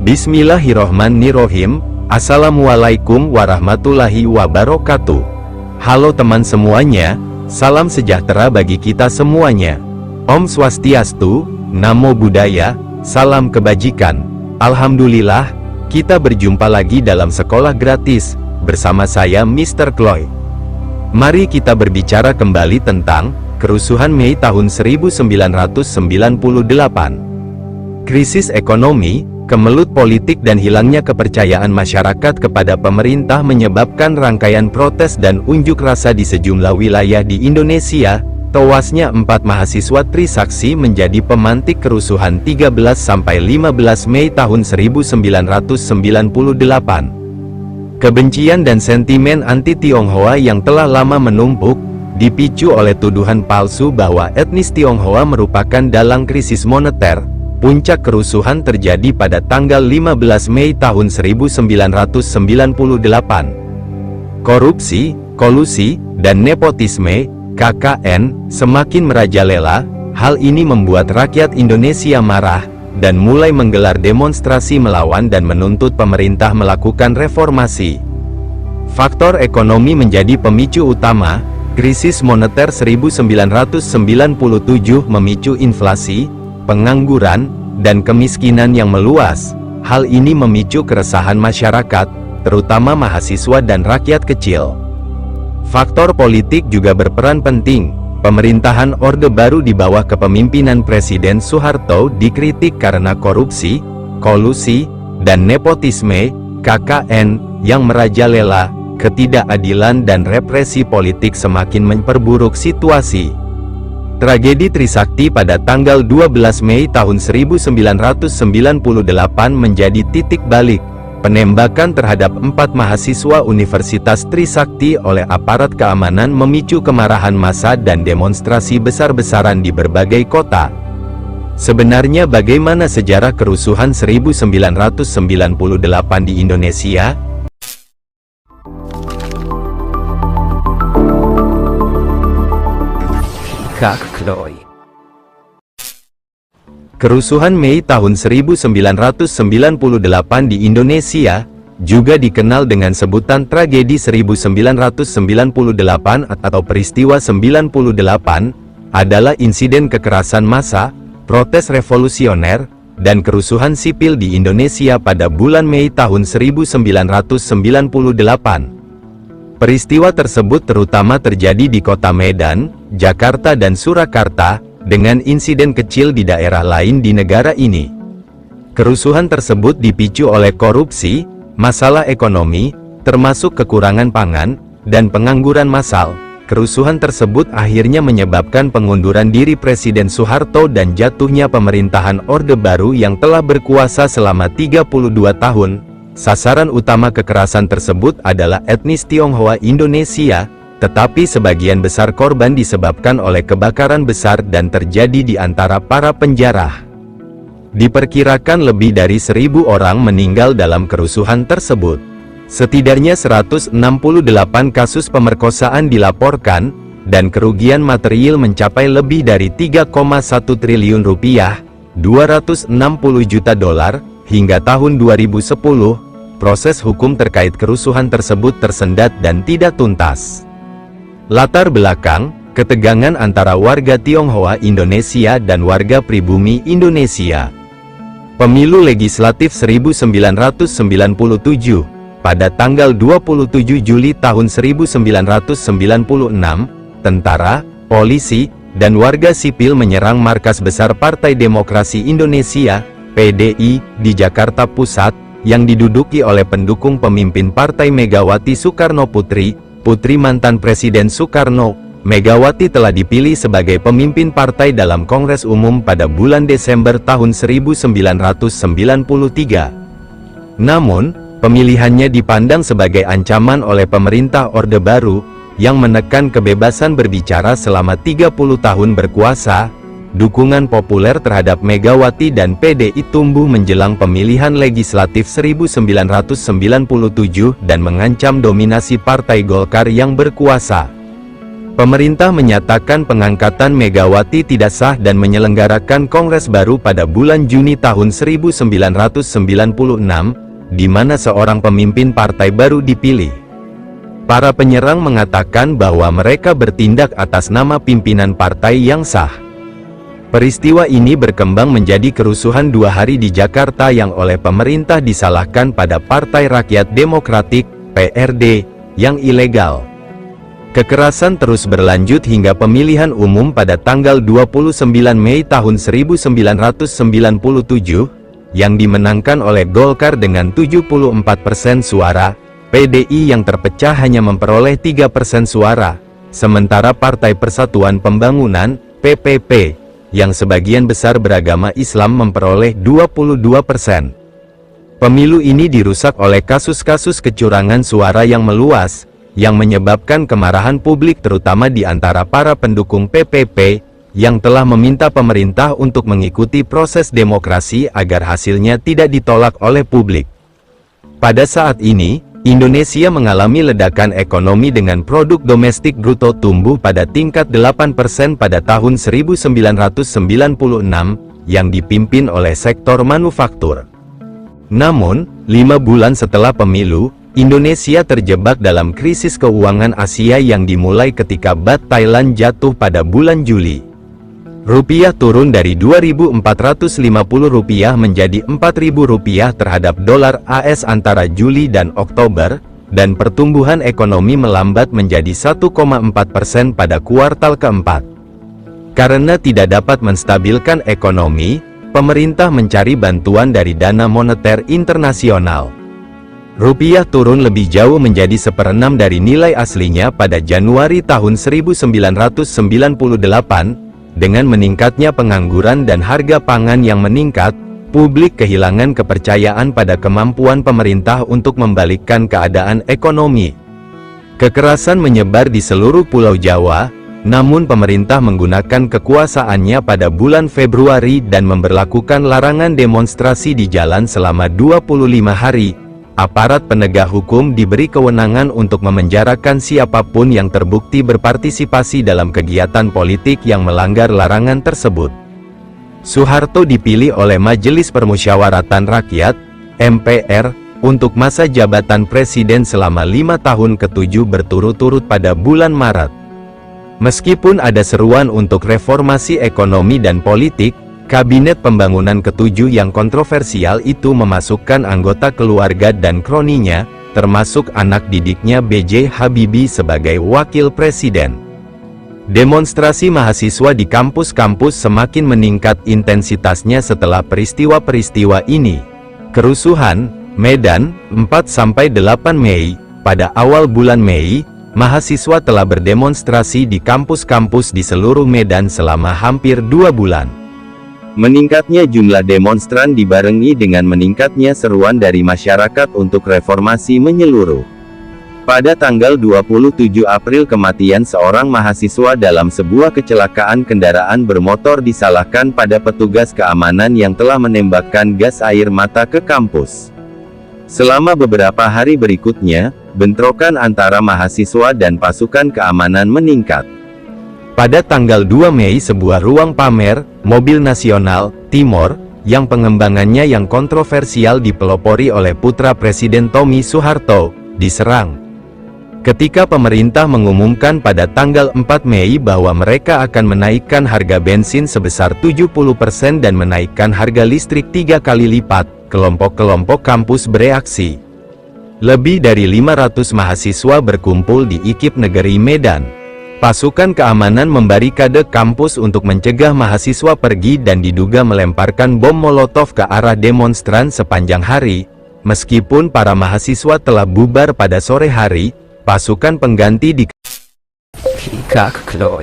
Bismillahirrohmanirrohim. Assalamualaikum warahmatullahi wabarakatuh. Halo teman semuanya, salam sejahtera bagi kita semuanya. Om Swastiastu, Namo Buddhaya, salam kebajikan. Alhamdulillah, kita berjumpa lagi dalam sekolah gratis, bersama saya Mr. Chloe. Mari kita berbicara kembali tentang kerusuhan Mei tahun 1998. Krisis ekonomi, kemelut politik dan hilangnya kepercayaan masyarakat kepada pemerintah menyebabkan rangkaian protes dan unjuk rasa di sejumlah wilayah di Indonesia. Tewasnya 4 mahasiswa Trisaksi menjadi pemantik kerusuhan 13–15 Mei tahun 1998. Kebencian dan sentimen anti-Tionghoa yang telah lama menumpuk, dipicu oleh tuduhan palsu bahwa etnis Tionghoa merupakan dalang krisis moneter. Puncak kerusuhan terjadi pada tanggal 15 Mei tahun 1998. Korupsi, kolusi, dan nepotisme (KKN) semakin merajalela. Hal ini membuat rakyat Indonesia marah dan mulai menggelar demonstrasi melawan dan menuntut pemerintah melakukan reformasi. Faktor ekonomi menjadi pemicu utama. Krisis moneter 1997 memicu inflasi, pengangguran, dan kemiskinan yang meluas. Hal ini memicu keresahan masyarakat, terutama mahasiswa dan rakyat kecil. Faktor politik juga berperan penting. Pemerintahan Orde Baru di bawah kepemimpinan Presiden Soeharto dikritik karena korupsi, kolusi, dan nepotisme (KKN) yang merajalela. Ketidakadilan dan represi politik semakin memperburuk situasi. Tragedi Trisakti pada tanggal 12 Mei tahun 1998 menjadi titik balik. Penembakan terhadap 4 mahasiswa Universitas Trisakti oleh aparat keamanan memicu kemarahan massa dan demonstrasi besar-besaran di berbagai kota. Sebenarnya bagaimana sejarah kerusuhan 1998 di Indonesia? Kerusuhan Mei tahun 1998 di Indonesia, juga dikenal dengan sebutan tragedi 1998 atau peristiwa 98, adalah insiden kekerasan massa, protes revolusioner, dan kerusuhan sipil di Indonesia pada bulan Mei tahun 1998. Peristiwa tersebut terutama terjadi di kota Medan, Jakarta dan Surakarta, dengan insiden kecil di daerah lain di negara ini. Kerusuhan tersebut dipicu oleh korupsi, masalah ekonomi, termasuk kekurangan pangan, dan pengangguran massal. Kerusuhan tersebut akhirnya menyebabkan pengunduran diri Presiden Soeharto dan jatuhnya pemerintahan Orde Baru yang telah berkuasa selama 32 tahun. Sasaran utama kekerasan tersebut adalah etnis Tionghoa Indonesia, tetapi sebagian besar korban disebabkan oleh kebakaran besar dan terjadi di antara para penjara. Diperkirakan lebih dari 1.000 orang meninggal dalam kerusuhan tersebut. Setidaknya 168 kasus pemerkosaan dilaporkan, dan kerugian material mencapai lebih dari 3,1 triliun rupiah, 260 juta dolar, hingga tahun 2010. Proses hukum terkait kerusuhan tersebut tersendat dan tidak tuntas. Latar belakang, ketegangan antara warga Tionghoa Indonesia dan warga pribumi Indonesia. Pemilu legislatif 1997, pada tanggal 27 Juli tahun 1996, tentara, polisi, dan warga sipil menyerang markas besar Partai Demokrasi Indonesia, PDI, di Jakarta Pusat, yang diduduki oleh pendukung pemimpin partai Megawati Soekarno Putri, putri mantan Presiden Soekarno. Megawati telah dipilih sebagai pemimpin partai dalam Kongres Umum pada bulan Desember tahun 1993. Namun, pemilihannya dipandang sebagai ancaman oleh pemerintah Orde Baru, yang menekan kebebasan berbicara selama 30 tahun berkuasa. Dukungan populer terhadap Megawati dan PDI tumbuh menjelang pemilihan legislatif 1997 dan mengancam dominasi Partai Golkar yang berkuasa. Pemerintah menyatakan pengangkatan Megawati tidak sah dan menyelenggarakan kongres baru pada bulan Juni tahun 1996, di mana seorang pemimpin partai baru dipilih. Para penyerang mengatakan bahwa mereka bertindak atas nama pimpinan partai yang sah. Peristiwa ini berkembang menjadi kerusuhan 2 hari di Jakarta yang oleh pemerintah disalahkan pada Partai Rakyat Demokratik, PRD, yang ilegal. Kekerasan terus berlanjut hingga pemilihan umum pada tanggal 29 Mei tahun 1997, yang dimenangkan oleh Golkar dengan 74% suara, PDI yang terpecah hanya memperoleh 3% suara, sementara Partai Persatuan Pembangunan, PPP, yang sebagian besar beragama Islam memperoleh 22%. Pemilu ini dirusak oleh kasus-kasus kecurangan suara yang meluas, yang menyebabkan kemarahan publik terutama di antara para pendukung PPP, yang telah meminta pemerintah untuk mengikuti proses demokrasi agar hasilnya tidak ditolak oleh publik. Pada saat ini, Indonesia mengalami ledakan ekonomi dengan produk domestik bruto tumbuh pada tingkat 8% pada tahun 1996, yang dipimpin oleh sektor manufaktur. Namun, 5 bulan setelah pemilu, Indonesia terjebak dalam krisis keuangan Asia yang dimulai ketika Baht Thailand jatuh pada bulan Juli. Rupiah turun dari Rp2.450 menjadi Rp4.000 terhadap dolar AS antara Juli dan Oktober, dan pertumbuhan ekonomi melambat menjadi 1,4% pada kuartal keempat. Karena tidak dapat menstabilkan ekonomi, pemerintah mencari bantuan dari Dana Moneter Internasional. Rupiah turun lebih jauh menjadi 1/6 dari nilai aslinya pada Januari tahun 1998, dengan meningkatnya pengangguran dan harga pangan yang meningkat, publik kehilangan kepercayaan pada kemampuan pemerintah untuk membalikkan keadaan ekonomi. Kekerasan menyebar di seluruh Pulau Jawa, namun pemerintah menggunakan kekuasaannya pada bulan Februari dan memberlakukan larangan demonstrasi di jalan selama 25 hari. Aparat penegak hukum diberi kewenangan untuk memenjarakan siapapun yang terbukti berpartisipasi dalam kegiatan politik yang melanggar larangan tersebut. Soeharto dipilih oleh Majelis Permusyawaratan Rakyat, MPR, untuk masa jabatan presiden selama 5 tahun ke-7 berturut-turut pada bulan Maret. Meskipun ada seruan untuk reformasi ekonomi dan politik, Kabinet Pembangunan ke-7 yang kontroversial itu memasukkan anggota keluarga dan kroninya, termasuk anak didiknya B.J. Habibie sebagai wakil presiden. Demonstrasi mahasiswa di kampus-kampus semakin meningkat intensitasnya setelah peristiwa-peristiwa ini. Kerusuhan, Medan, 4-8 Mei. Pada awal bulan Mei, mahasiswa telah berdemonstrasi di kampus-kampus di seluruh Medan selama hampir 2 bulan. Meningkatnya jumlah demonstran dibarengi dengan meningkatnya seruan dari masyarakat untuk reformasi menyeluruh. Pada tanggal 27 April kematian seorang mahasiswa dalam sebuah kecelakaan kendaraan bermotor disalahkan pada petugas keamanan yang telah menembakkan gas air mata ke kampus. Selama beberapa hari berikutnya, bentrokan antara mahasiswa dan pasukan keamanan meningkat. Pada tanggal 2 Mei sebuah ruang pamer, mobil nasional, Timor, yang pengembangannya yang kontroversial dipelopori oleh putra Presiden Tommy Soeharto, diserang. Ketika pemerintah mengumumkan pada tanggal 4 Mei bahwa mereka akan menaikkan harga bensin sebesar 70% dan menaikkan harga listrik 3 kali lipat, kelompok-kelompok kampus bereaksi. Lebih dari 500 mahasiswa berkumpul di IKIP Negeri Medan. Pasukan keamanan membarikade kampus untuk mencegah mahasiswa pergi dan diduga melemparkan bom molotov ke arah demonstran sepanjang hari. Meskipun para mahasiswa telah bubar pada sore hari, pasukan pengganti di...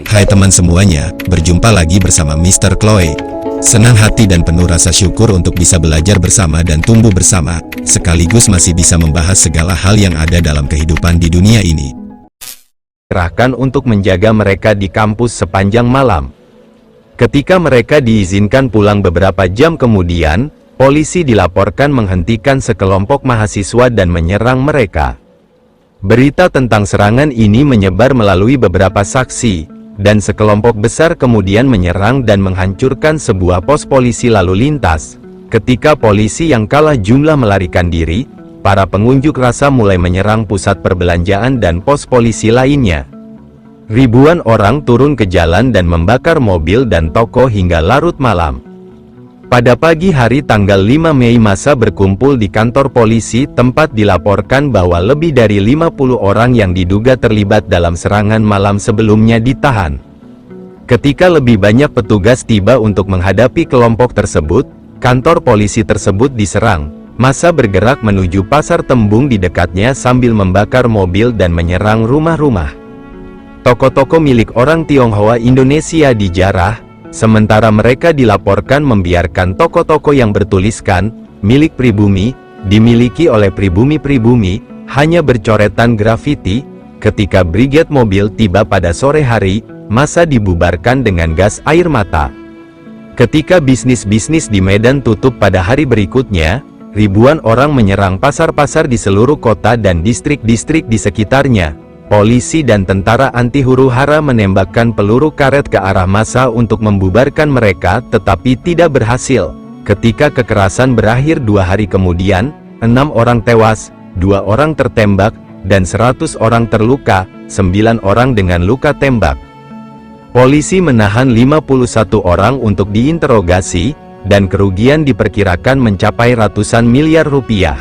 Hai teman semuanya, berjumpa lagi bersama Mr. Chloe. Senang hati dan penuh rasa syukur untuk bisa belajar bersama dan tumbuh bersama, sekaligus masih bisa membahas segala hal yang ada dalam kehidupan di dunia ini. Kerahkan untuk menjaga mereka di kampus sepanjang malam. Ketika mereka diizinkan pulang beberapa jam kemudian, polisi dilaporkan menghentikan sekelompok mahasiswa dan menyerang mereka. Berita tentang serangan ini menyebar melalui beberapa saksi, dan sekelompok besar kemudian menyerang dan menghancurkan sebuah pos polisi lalu lintas. Ketika polisi yang kalah jumlah melarikan diri, para pengunjuk rasa mulai menyerang pusat perbelanjaan dan pos polisi lainnya. Ribuan orang turun ke jalan dan membakar mobil dan toko hingga larut malam. Pada pagi hari tanggal 5 Mei massa berkumpul di kantor polisi tempat dilaporkan bahwa lebih dari 50 orang yang diduga terlibat dalam serangan malam sebelumnya ditahan. Ketika lebih banyak petugas tiba untuk menghadapi kelompok tersebut, kantor polisi tersebut diserang. Massa bergerak menuju pasar Tembung di dekatnya sambil membakar mobil dan menyerang rumah-rumah. Toko-toko milik orang Tionghoa Indonesia dijarah, sementara mereka dilaporkan membiarkan toko-toko yang bertuliskan milik pribumi, dimiliki oleh pribumi-pribumi, hanya bercoretan grafiti. Ketika brigade mobil tiba pada sore hari, massa dibubarkan dengan gas air mata. Ketika bisnis-bisnis di Medan tutup pada hari berikutnya, ribuan orang menyerang pasar-pasar di seluruh kota dan distrik-distrik di sekitarnya. Polisi dan tentara anti huru-hara menembakkan peluru karet ke arah massa untuk membubarkan mereka, tetapi tidak berhasil. Ketika kekerasan berakhir 2 hari kemudian, 6 orang tewas, 2 orang tertembak, dan 100 orang terluka, 9 orang dengan luka tembak. Polisi menahan 51 orang untuk diinterogasi, dan kerugian diperkirakan mencapai ratusan miliar rupiah.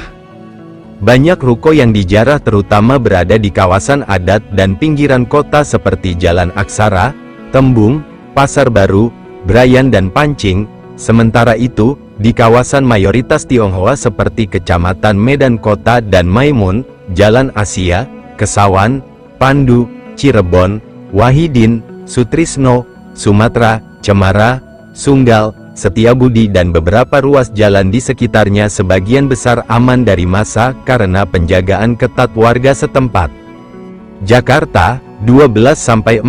Banyak ruko yang dijarah terutama berada di kawasan adat dan pinggiran kota seperti Jalan Aksara, Tembung, Pasar Baru, Brayan dan Pancing. Sementara itu, di kawasan mayoritas Tionghoa seperti Kecamatan Medan Kota dan Maimun, Jalan Asia, Kesawan, Pandu, Cirebon, Wahidin, Sutrisno, Sumatera, Cemara, Sunggal, Setiabudi dan beberapa ruas jalan di sekitarnya sebagian besar aman dari massa karena penjagaan ketat warga setempat. Jakarta, 12–14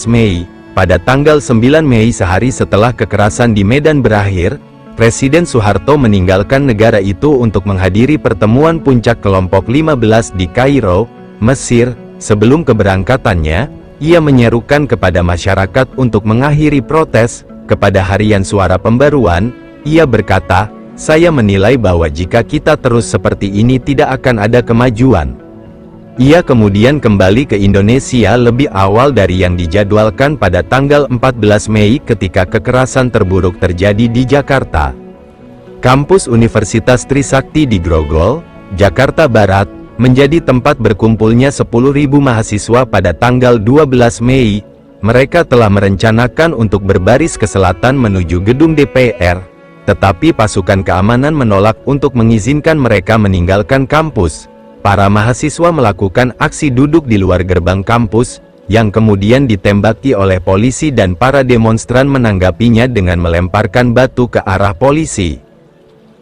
Mei. Pada tanggal 9 Mei sehari setelah kekerasan di Medan berakhir, Presiden Soeharto meninggalkan negara itu untuk menghadiri pertemuan puncak kelompok 15 di Kairo, Mesir. Sebelum keberangkatannya, ia menyerukan kepada masyarakat untuk mengakhiri protes. Kepada harian Suara Pembaruan, ia berkata, "Saya menilai bahwa jika kita terus seperti ini tidak akan ada kemajuan." Ia kemudian kembali ke Indonesia lebih awal dari yang dijadwalkan pada tanggal 14 Mei ketika kekerasan terburuk terjadi di Jakarta. Kampus Universitas Trisakti di Grogol, Jakarta Barat, menjadi tempat berkumpulnya 10.000 mahasiswa pada tanggal 12 Mei. Mereka telah merencanakan untuk berbaris ke selatan menuju gedung DPR, tetapi pasukan keamanan menolak untuk mengizinkan mereka meninggalkan kampus. Para mahasiswa melakukan aksi duduk di luar gerbang kampus, yang kemudian ditembaki oleh polisi dan para demonstran menanggapinya dengan melemparkan batu ke arah polisi.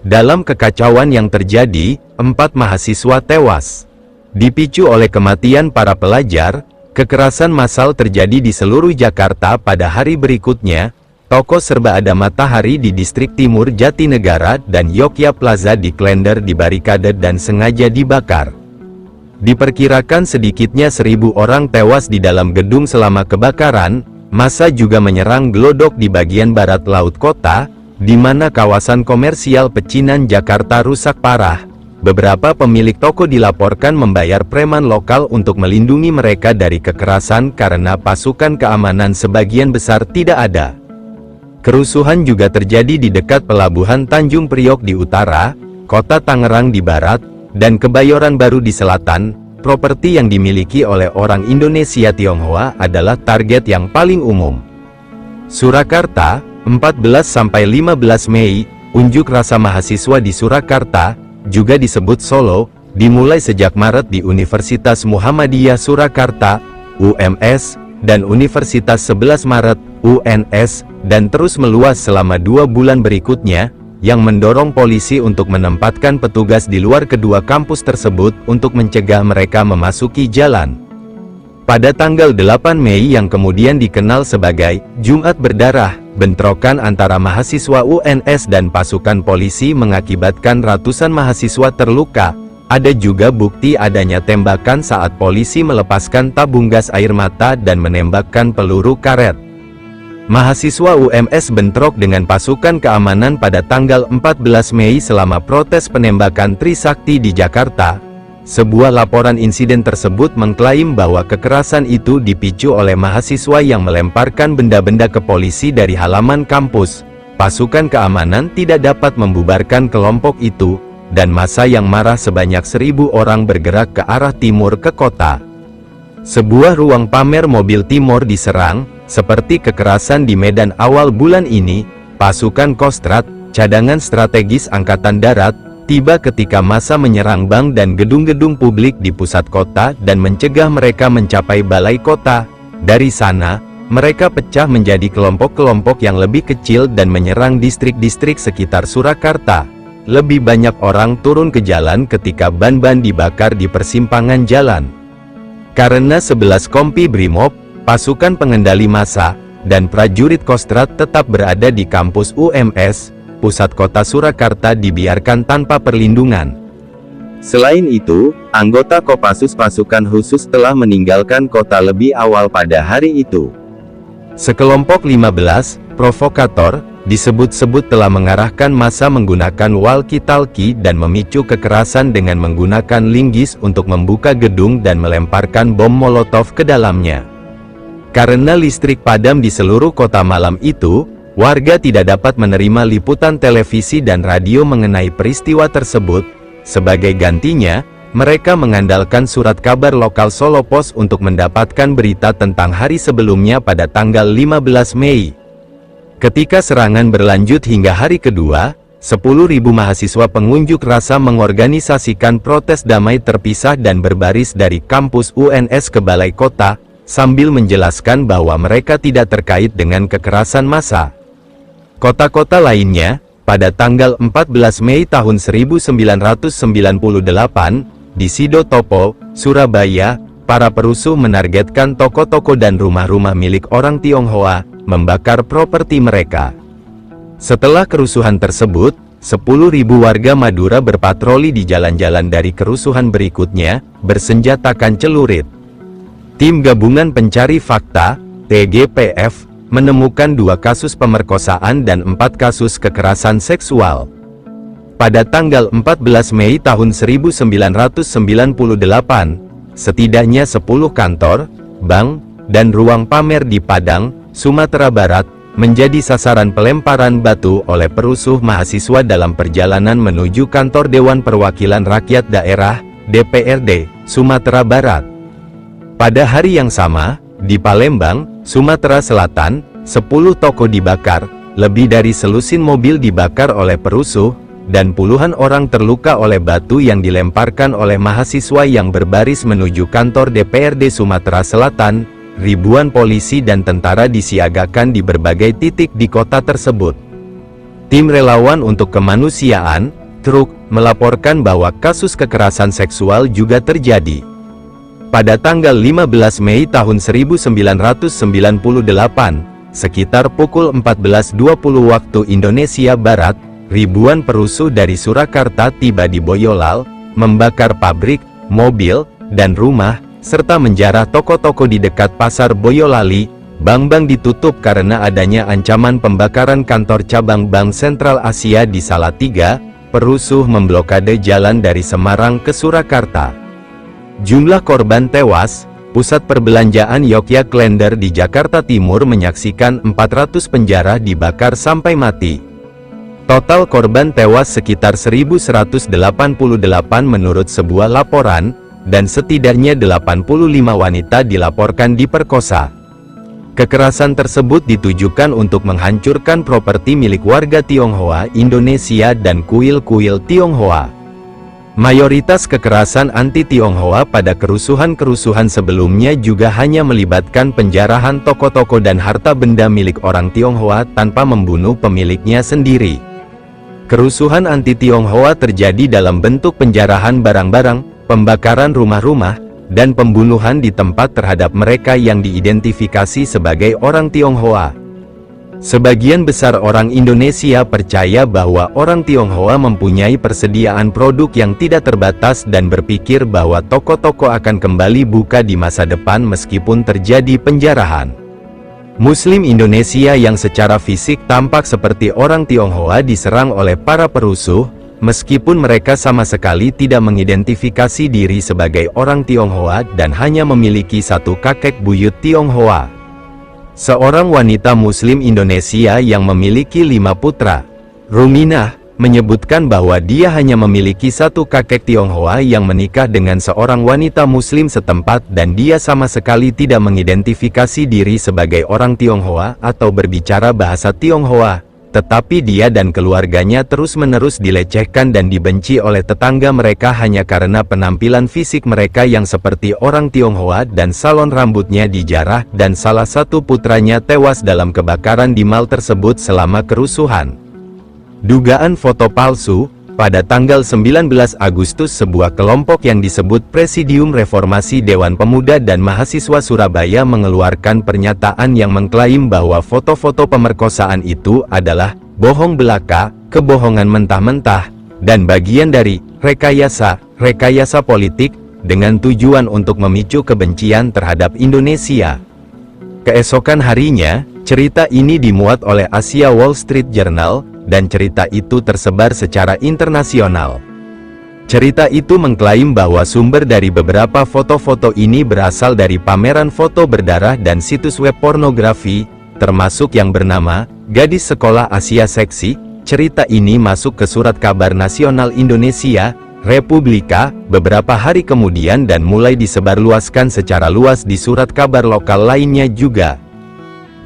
Dalam kekacauan yang terjadi, 4 mahasiswa tewas. Dipicu oleh kematian para pelajar, kekerasan massal terjadi di seluruh Jakarta pada hari berikutnya. Toko serba ada Matahari di distrik timur Jatinegara dan Yogya Plaza di Klender dibarikade dan sengaja dibakar. Diperkirakan sedikitnya 1.000 orang tewas di dalam gedung selama kebakaran. Massa juga menyerang Glodok di bagian barat laut kota, di mana kawasan komersial Pecinan Jakarta rusak parah. Beberapa pemilik toko dilaporkan membayar preman lokal untuk melindungi mereka dari kekerasan karena pasukan keamanan sebagian besar tidak ada. Kerusuhan juga terjadi di dekat pelabuhan Tanjung Priok di utara, kota Tangerang di barat, dan Kebayoran Baru di selatan. Properti yang dimiliki oleh orang Indonesia Tionghoa adalah target yang paling umum. Surakarta, 14–15 Mei, unjuk rasa mahasiswa di Surakarta, juga disebut Solo, dimulai sejak Maret di Universitas Muhammadiyah Surakarta, UMS, dan Universitas 11 Maret, UNS, dan terus meluas selama 2 bulan berikutnya, yang mendorong polisi untuk menempatkan petugas di luar kedua kampus tersebut untuk mencegah mereka memasuki jalan. Pada tanggal 8 Mei yang kemudian dikenal sebagai Jumat Berdarah, bentrokan antara mahasiswa UNS dan pasukan polisi mengakibatkan ratusan mahasiswa terluka. Ada juga bukti adanya tembakan saat polisi melepaskan tabung gas air mata dan menembakkan peluru karet. Mahasiswa UMS bentrok dengan pasukan keamanan pada tanggal 14 Mei selama protes penembakan Trisakti di Jakarta. Sebuah laporan insiden tersebut mengklaim bahwa kekerasan itu dipicu oleh mahasiswa yang melemparkan benda-benda ke polisi dari halaman kampus. Pasukan keamanan tidak dapat membubarkan kelompok itu, dan massa yang marah sebanyak 1.000 orang bergerak ke arah timur ke kota. Sebuah ruang pamer mobil Timor diserang, seperti kekerasan di Medan awal bulan ini. Pasukan Kostrad, cadangan strategis Angkatan Darat, tiba ketika massa menyerang bank dan gedung-gedung publik di pusat kota dan mencegah mereka mencapai balai kota. Dari sana, mereka pecah menjadi kelompok-kelompok yang lebih kecil dan menyerang distrik-distrik sekitar Surakarta. Lebih banyak orang turun ke jalan ketika ban-ban dibakar di persimpangan jalan. Karena 11 kompi Brimob, pasukan pengendali massa, dan prajurit Kostrad tetap berada di kampus UMS, pusat kota Surakarta dibiarkan tanpa perlindungan. Selain itu, anggota Kopassus pasukan khusus telah meninggalkan kota lebih awal pada hari itu. Sekelompok 15 provokator disebut-sebut telah mengarahkan massa menggunakan walkie-talkie dan memicu kekerasan dengan menggunakan linggis untuk membuka gedung dan melemparkan bom molotov ke dalamnya. Karena listrik padam di seluruh kota malam itu, warga tidak dapat menerima liputan televisi dan radio mengenai peristiwa tersebut. Sebagai gantinya, mereka mengandalkan surat kabar lokal Solo Post untuk mendapatkan berita tentang hari sebelumnya pada tanggal 15 Mei. Ketika serangan berlanjut hingga hari kedua, 10.000 mahasiswa pengunjuk rasa mengorganisasikan protes damai terpisah dan berbaris dari kampus UNS ke balai kota, sambil menjelaskan bahwa mereka tidak terkait dengan kekerasan massa. Kota-kota lainnya, pada tanggal 14 Mei tahun 1998, di Sidotopo, Surabaya, para perusuh menargetkan toko-toko dan rumah-rumah milik orang Tionghoa, membakar properti mereka. Setelah kerusuhan tersebut, 10.000 warga Madura berpatroli di jalan-jalan dari kerusuhan berikutnya, bersenjatakan celurit. Tim Gabungan Pencari Fakta, TGPF, menemukan 2 kasus pemerkosaan dan 4 kasus kekerasan seksual. Pada tanggal 14 Mei tahun 1998, setidaknya 10 kantor, bank, dan ruang pamer di Padang, Sumatera Barat, menjadi sasaran pelemparan batu oleh perusuh mahasiswa dalam perjalanan menuju kantor Dewan Perwakilan Rakyat Daerah, DPRD, Sumatera Barat. Pada hari yang sama, di Palembang, Sumatera Selatan, 10 toko dibakar, lebih dari selusin mobil dibakar oleh perusuh, dan puluhan orang terluka oleh batu yang dilemparkan oleh mahasiswa yang berbaris menuju kantor DPRD Sumatera Selatan. Ribuan polisi dan tentara disiagakan di berbagai titik di kota tersebut. Tim relawan untuk kemanusiaan, TRUK, melaporkan bahwa kasus kekerasan seksual juga terjadi. Pada tanggal 15 Mei tahun 1998, sekitar pukul 14.20 waktu Indonesia Barat, ribuan perusuh dari Surakarta tiba di Boyolali, membakar pabrik, mobil, dan rumah, serta menjarah toko-toko di dekat pasar Boyolali. Bank-bank ditutup karena adanya ancaman pembakaran kantor cabang Bank Sentral Asia di Salatiga. Perusuh memblokade jalan dari Semarang ke Surakarta. Jumlah korban tewas, Pusat Perbelanjaan Yogya Klender di Jakarta Timur menyaksikan 400 penjara dibakar sampai mati. Total korban tewas sekitar 1.188 menurut sebuah laporan, dan setidaknya 85 wanita dilaporkan diperkosa. Kekerasan tersebut ditujukan untuk menghancurkan properti milik warga Tionghoa Indonesia dan kuil-kuil Tionghoa. Mayoritas kekerasan anti-Tionghoa pada kerusuhan-kerusuhan sebelumnya juga hanya melibatkan penjarahan toko-toko dan harta benda milik orang Tionghoa tanpa membunuh pemiliknya sendiri. Kerusuhan anti-Tionghoa terjadi dalam bentuk penjarahan barang-barang, pembakaran rumah-rumah, dan pembunuhan di tempat terhadap mereka yang diidentifikasi sebagai orang Tionghoa. Sebagian besar orang Indonesia percaya bahwa orang Tionghoa mempunyai persediaan produk yang tidak terbatas dan berpikir bahwa toko-toko akan kembali buka di masa depan meskipun terjadi penjarahan. Muslim Indonesia yang secara fisik tampak seperti orang Tionghoa diserang oleh para perusuh, meskipun mereka sama sekali tidak mengidentifikasi diri sebagai orang Tionghoa dan hanya memiliki satu kakek buyut Tionghoa. Seorang wanita Muslim Indonesia yang memiliki 5 putra, Ruminah, menyebutkan bahwa dia hanya memiliki satu kakek Tionghoa yang menikah dengan seorang wanita Muslim setempat dan dia sama sekali tidak mengidentifikasi diri sebagai orang Tionghoa atau berbicara bahasa Tionghoa, tetapi dia dan keluarganya terus-menerus dilecehkan dan dibenci oleh tetangga mereka hanya karena penampilan fisik mereka yang seperti orang Tionghoa dan salon rambutnya dijarah dan salah satu putranya tewas dalam kebakaran di mal tersebut selama kerusuhan. Dugaan foto palsu. Pada tanggal 19 Agustus sebuah kelompok yang disebut Presidium Reformasi Dewan Pemuda dan Mahasiswa Surabaya mengeluarkan pernyataan yang mengklaim bahwa foto-foto pemerkosaan itu adalah bohong belaka, kebohongan mentah-mentah, dan bagian dari rekayasa politik dengan tujuan untuk memicu kebencian terhadap Indonesia. Keesokan harinya, cerita ini dimuat oleh Asia Wall Street Journal, dan cerita itu tersebar secara internasional. Cerita itu mengklaim bahwa sumber dari beberapa foto-foto ini berasal dari pameran foto berdarah dan situs web pornografi, termasuk yang bernama Gadis Sekolah Asia Seksi. Cerita ini masuk ke Surat Kabar Nasional Indonesia, Republika, beberapa hari kemudian dan mulai disebarluaskan secara luas di surat kabar lokal lainnya juga.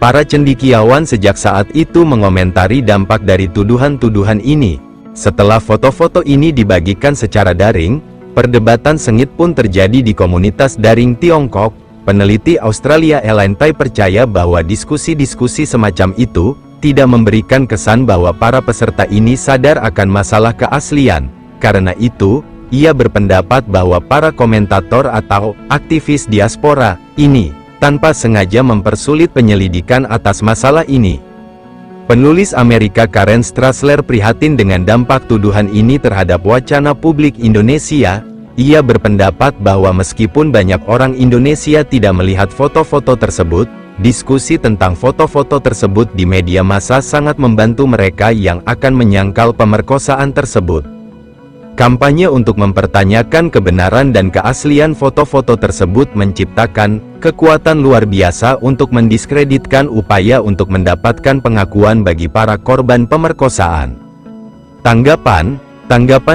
Para cendekiawan sejak saat itu mengomentari dampak dari tuduhan-tuduhan ini. Setelah foto-foto ini dibagikan secara daring, perdebatan sengit pun terjadi di komunitas daring Tiongkok. Peneliti Australia Elaine Tai percaya bahwa diskusi-diskusi semacam itu tidak memberikan kesan bahwa para peserta ini sadar akan masalah keaslian. Karena itu, ia berpendapat bahwa para komentator atau aktivis diaspora ini tanpa sengaja mempersulit penyelidikan atas masalah ini. Penulis Amerika Karen Strassler prihatin dengan dampak tuduhan ini terhadap wacana publik Indonesia. Ia berpendapat bahwa meskipun banyak orang Indonesia tidak melihat foto-foto tersebut, diskusi tentang foto-foto tersebut di media massa sangat membantu mereka yang akan menyangkal pemerkosaan tersebut. Kampanye untuk mempertanyakan kebenaran dan keaslian foto-foto tersebut menciptakan kekuatan luar biasa untuk mendiskreditkan upaya untuk mendapatkan pengakuan bagi para korban pemerkosaan. Tanggapan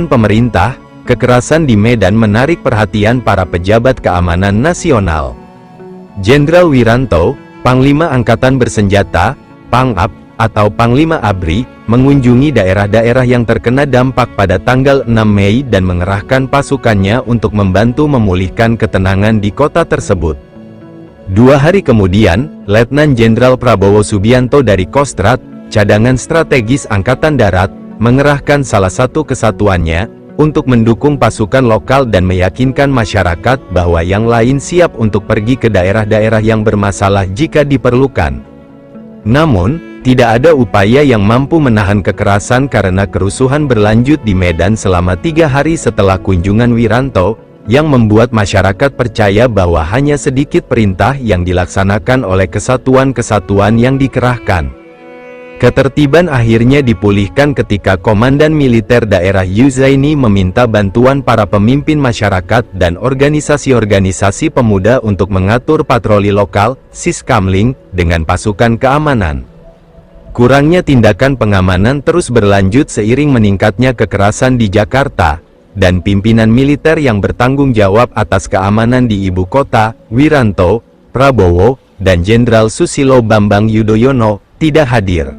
pemerintah, kekerasan di Medan menarik perhatian para pejabat keamanan nasional. Jenderal Wiranto, Panglima Angkatan Bersenjata, Pangap, atau Panglima ABRI, mengunjungi daerah-daerah yang terkena dampak pada tanggal 6 Mei dan mengerahkan pasukannya untuk membantu memulihkan ketenangan di kota tersebut. 2 hari kemudian, Letnan Jenderal Prabowo Subianto dari Kostrad, cadangan strategis Angkatan Darat, mengerahkan salah satu kesatuannya untuk mendukung pasukan lokal dan meyakinkan masyarakat bahwa yang lain siap untuk pergi ke daerah-daerah yang bermasalah jika diperlukan. Namun, tidak ada upaya yang mampu menahan kekerasan karena kerusuhan berlanjut di Medan selama 3 hari setelah kunjungan Wiranto, yang membuat masyarakat percaya bahwa hanya sedikit perintah yang dilaksanakan oleh kesatuan-kesatuan yang dikerahkan. Ketertiban akhirnya dipulihkan ketika Komandan Militer Daerah Yuzaini meminta bantuan para pemimpin masyarakat dan organisasi-organisasi pemuda untuk mengatur patroli lokal, Siskamling, dengan pasukan keamanan. Kurangnya tindakan pengamanan terus berlanjut seiring meningkatnya kekerasan di Jakarta, dan pimpinan militer yang bertanggung jawab atas keamanan di ibu kota, Wiranto, Prabowo, dan Jenderal Susilo Bambang Yudhoyono, tidak hadir.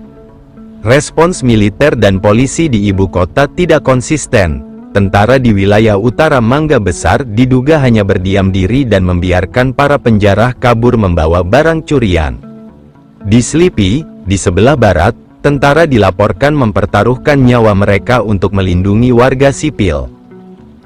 Respons militer dan polisi di ibu kota tidak konsisten. Tentara di wilayah utara Mangga Besar diduga hanya berdiam diri dan membiarkan para penjara kabur membawa barang curian. Di Slipi, di sebelah barat, tentara dilaporkan mempertaruhkan nyawa mereka untuk melindungi warga sipil.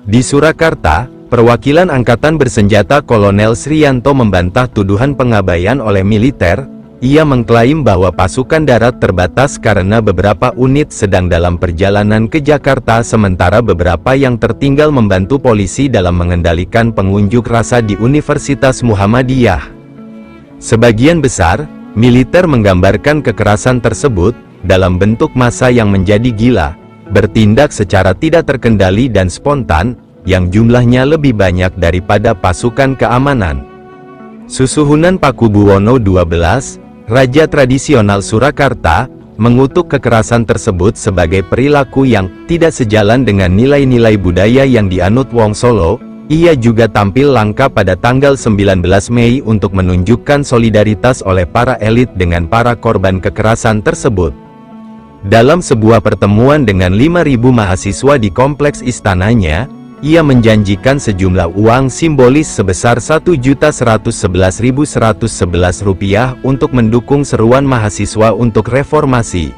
Di Surakarta, perwakilan Angkatan Bersenjata Kolonel Sriyanto membantah tuduhan pengabaian oleh militer. ia mengklaim bahwa pasukan darat terbatas karena beberapa unit sedang dalam perjalanan ke Jakarta sementara beberapa yang tertinggal membantu polisi dalam mengendalikan pengunjuk rasa di Universitas Muhammadiyah. Sebagian besar, militer menggambarkan kekerasan tersebut dalam bentuk massa yang menjadi gila, bertindak secara tidak terkendali dan spontan, yang jumlahnya lebih banyak daripada pasukan keamanan. Susuhunan Pakubuwono XII, Raja Tradisional Surakarta, mengutuk kekerasan tersebut sebagai perilaku yang tidak sejalan dengan nilai-nilai budaya yang dianut Wong Solo. Ia juga tampil langka pada tanggal 19 Mei untuk menunjukkan solidaritas oleh para elit dengan para korban kekerasan tersebut. Dalam sebuah pertemuan dengan 5.000 mahasiswa di kompleks istananya, ia menjanjikan sejumlah uang simbolis sebesar Rp1.111.111 untuk mendukung seruan mahasiswa untuk reformasi.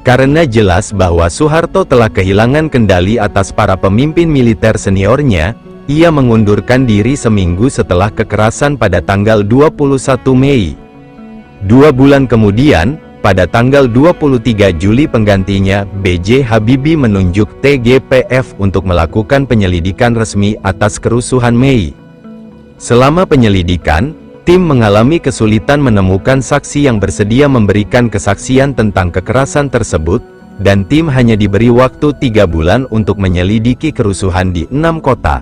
Karena jelas bahwa Soeharto telah kehilangan kendali atas para pemimpin militer seniornya, ia mengundurkan diri seminggu setelah kekerasan pada tanggal 21 Mei. 2 bulan kemudian, pada tanggal 23 Juli penggantinya, B.J. Habibie menunjuk TGPF untuk melakukan penyelidikan resmi atas kerusuhan Mei. Selama penyelidikan, tim mengalami kesulitan menemukan saksi yang bersedia memberikan kesaksian tentang kekerasan tersebut, dan tim hanya diberi waktu 3 bulan untuk menyelidiki kerusuhan di 6 kota.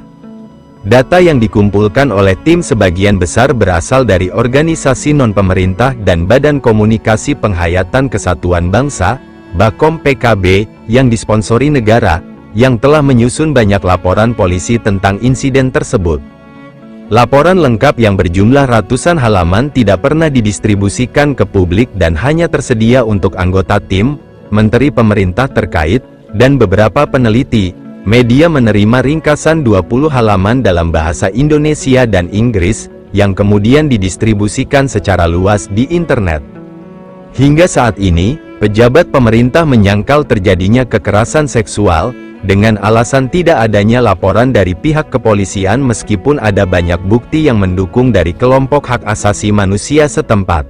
Data yang dikumpulkan oleh tim sebagian besar berasal dari organisasi non-pemerintah dan Badan Komunikasi Penghayatan Kesatuan Bangsa, Bakom PKB, yang disponsori negara, yang telah menyusun banyak laporan polisi tentang insiden tersebut. Laporan lengkap yang berjumlah ratusan halaman tidak pernah didistribusikan ke publik dan hanya tersedia untuk anggota tim, menteri pemerintah terkait, dan beberapa peneliti. Media menerima ringkasan 20 halaman dalam bahasa Indonesia dan Inggris, yang kemudian didistribusikan secara luas di internet. Hingga saat ini, pejabat pemerintah menyangkal terjadinya kekerasan seksual, dengan alasan tidak adanya laporan dari pihak kepolisian meskipun ada banyak bukti yang mendukung dari kelompok hak asasi manusia setempat.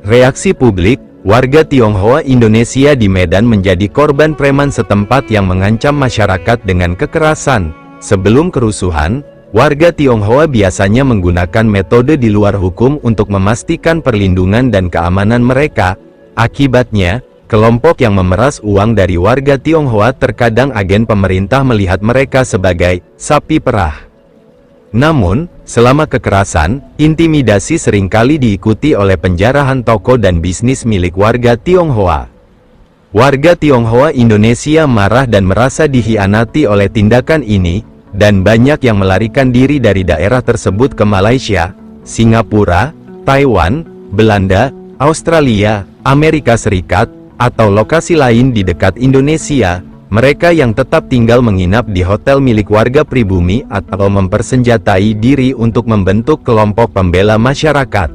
Reaksi publik, warga Tionghoa Indonesia di Medan menjadi korban preman setempat yang mengancam masyarakat dengan kekerasan. Sebelum kerusuhan, warga Tionghoa biasanya menggunakan metode di luar hukum untuk memastikan perlindungan dan keamanan mereka. Akibatnya, kelompok yang memeras uang dari warga Tionghoa terkadang agen pemerintah melihat mereka sebagai sapi perah. Namun, selama kekerasan, intimidasi seringkali diikuti oleh penjarahan toko dan bisnis milik warga Tionghoa. Warga Tionghoa Indonesia marah dan merasa dikhianati oleh tindakan ini, dan banyak yang melarikan diri dari daerah tersebut ke Malaysia, Singapura, Taiwan, Belanda, Australia, Amerika Serikat, atau lokasi lain di dekat Indonesia. Mereka yang tetap tinggal menginap di hotel milik warga pribumi atau mempersenjatai diri untuk membentuk kelompok pembela masyarakat.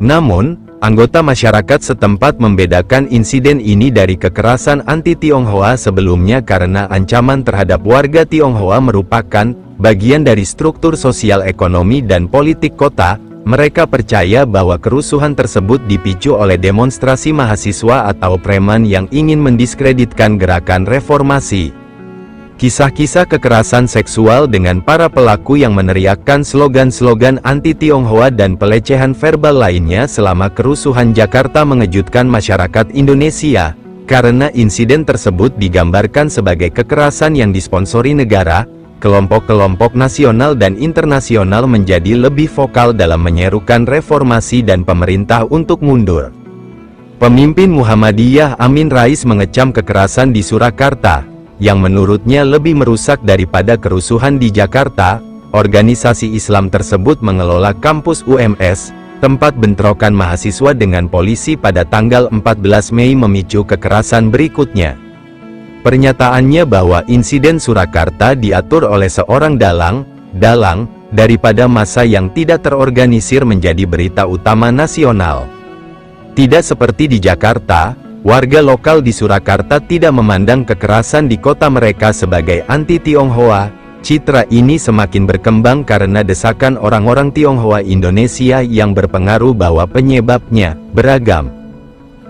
Namun, anggota masyarakat setempat membedakan insiden ini dari kekerasan anti-Tionghoa sebelumnya karena ancaman terhadap warga Tionghoa merupakan bagian dari struktur sosial ekonomi dan politik kota. Mereka percaya bahwa kerusuhan tersebut dipicu oleh demonstrasi mahasiswa atau preman yang ingin mendiskreditkan gerakan reformasi. Kisah-kisah kekerasan seksual dengan para pelaku yang meneriakkan slogan-slogan anti-Tionghoa dan pelecehan verbal lainnya selama kerusuhan Jakarta mengejutkan masyarakat Indonesia, karena insiden tersebut digambarkan sebagai kekerasan yang disponsori negara. Kelompok-kelompok nasional dan internasional menjadi lebih vokal dalam menyerukan reformasi dan pemerintah untuk mundur. Pemimpin Muhammadiyah Amin Rais mengecam kekerasan di Surakarta, yang menurutnya lebih merusak daripada kerusuhan di Jakarta. Organisasi Islam tersebut mengelola kampus UMS, tempat bentrokan mahasiswa dengan polisi pada tanggal 14 Mei memicu kekerasan berikutnya. Pernyataannya bahwa insiden Surakarta diatur oleh seorang dalang daripada massa yang tidak terorganisir menjadi berita utama nasional. Tidak seperti di Jakarta, warga lokal di Surakarta tidak memandang kekerasan di kota mereka sebagai anti-Tionghoa. Citra ini semakin berkembang karena desakan orang-orang Tionghoa Indonesia yang berpengaruh bahwa penyebabnya beragam.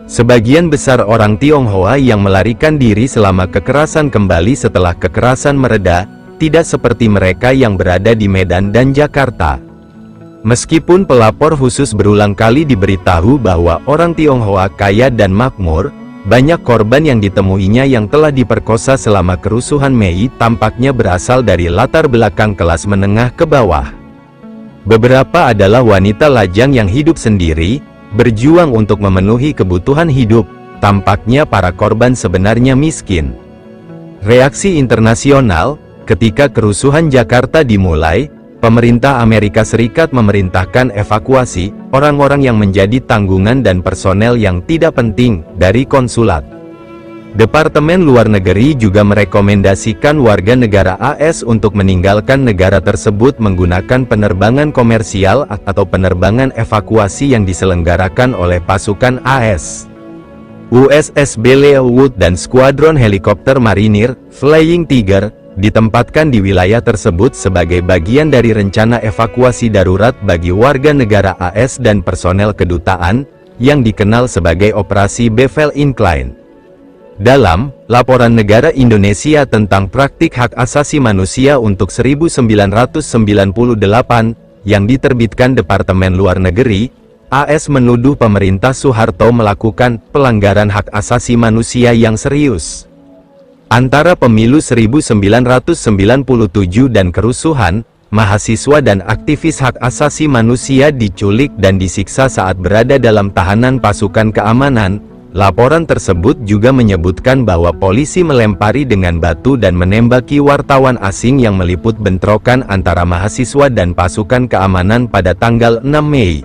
Sebagian besar orang Tionghoa yang melarikan diri selama kekerasan kembali setelah kekerasan mereda, tidak seperti mereka yang berada di Medan dan Jakarta. Meskipun pelapor khusus berulang kali diberitahu bahwa orang Tionghoa kaya dan makmur, banyak korban yang ditemuinya yang telah diperkosa selama kerusuhan Mei tampaknya berasal dari latar belakang kelas menengah ke bawah. Beberapa adalah wanita lajang yang hidup sendiri, berjuang untuk memenuhi kebutuhan hidup. Tampaknya para korban sebenarnya miskin. Reaksi internasional: ketika kerusuhan Jakarta dimulai, pemerintah Amerika Serikat memerintahkan evakuasi orang-orang yang menjadi tanggungan dan personel yang tidak penting dari konsulat. Departemen Luar Negeri juga merekomendasikan warga negara AS untuk meninggalkan negara tersebut menggunakan penerbangan komersial atau penerbangan evakuasi yang diselenggarakan oleh pasukan AS. USS Bellewood dan skuadron helikopter marinir Flying Tiger ditempatkan di wilayah tersebut sebagai bagian dari rencana evakuasi darurat bagi warga negara AS dan personel kedutaan, yang dikenal sebagai Operasi Bevel Incline. Dalam Laporan Negara Indonesia tentang Praktik Hak Asasi Manusia untuk 1998, yang diterbitkan Departemen Luar Negeri, AS menuduh pemerintah Soeharto melakukan pelanggaran hak asasi manusia yang serius. Antara pemilu 1997 dan kerusuhan, mahasiswa dan aktivis hak asasi manusia diculik dan disiksa saat berada dalam tahanan pasukan keamanan. Laporan tersebut juga menyebutkan bahwa polisi melempari dengan batu dan menembaki wartawan asing yang meliput bentrokan antara mahasiswa dan pasukan keamanan pada tanggal 6 Mei.